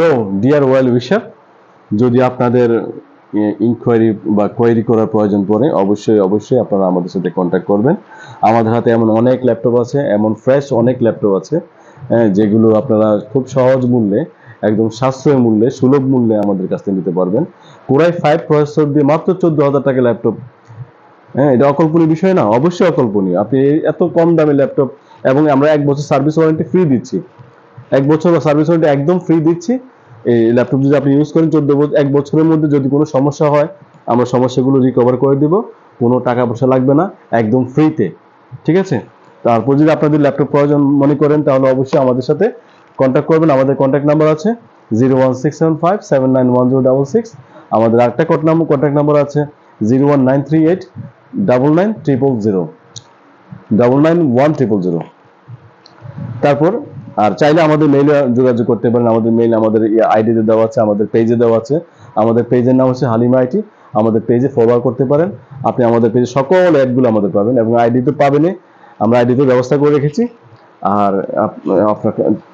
তো deer well উইশার, যদি আপনাদের ইনকোয়ারি বা কোয়েরি করার প্রয়োজন পড়ে অবশ্যই আপনারা আমাদের সাথে কন্ট্যাক্ট করবেন। আমাদের হাতে এমন অনেক ল্যাপটপ আছে, এমন ফ্রেশ অনেক ল্যাপটপ আছে যেগুলো আপনারা খুব সহজ মূল্যে, একদম সাশ্রয়ী মূল্যে, সুলভ মূল্যে আমাদের কাছ থেকে নিতে পারবেন। কোরাই 5 প্রসেসর দিয়ে মাত্র 14,000 টাকা ল্যাপটপ। এটা অকল্পনীয় বিষয় না? অবশ্যই অকল্পনীয়। আপনি এত কম দামে ল্যাপটপ, এবং আমরা 1 বছর সার্ভিস ওয়ারেন্টি ফ্রি দিচ্ছি। 1 বছর সার্ভিস ওয়ারেন্টি একদম ফ্রি দিচ্ছি। এই ল্যাপটপ যদি আপনি ইউজ করেন 1 বছরের মধ্যে যদি কোনো সমস্যা হয়, আমরা সমস্যাগুলো রিকভার করে দিব। কোনো টাকা পয়সা লাগবে না, একদম ফ্রিতে। ঠিক আছে? তারপর যদি আপনাদের ল্যাপটপ প্রয়োজন মনে করেন তাহলে অবশ্যই আমাদের সাথে কন্ট্যাক্ট করবেন। আমাদের কন্ট্যাক্ট নাম্বার আছে 01675791066। আমাদের আরেকটা কন্ট্যাক্ট নাম্বার আছে 01938991000 99100। তারপর আর চাইলে আমাদের মেইলে যোগাযোগ করতে পারেন। আমাদের মেইল আমাদের আইডিতে দেওয়া আছে, আমাদের পেজে দেওয়া আছে। আমাদের পেজের নাম হচ্ছে হালিমা আইটি। আমাদের পেজে ফরওয়ার্ড করতে পারেন। আপনি আমাদের পেজে সকল অ্যাডগুলো আমাদের পাবেন, এবং আইডি তো পাবেনই, আমরা আইডি তো ব্যবস্থা করে রেখেছি। আর আপনাকে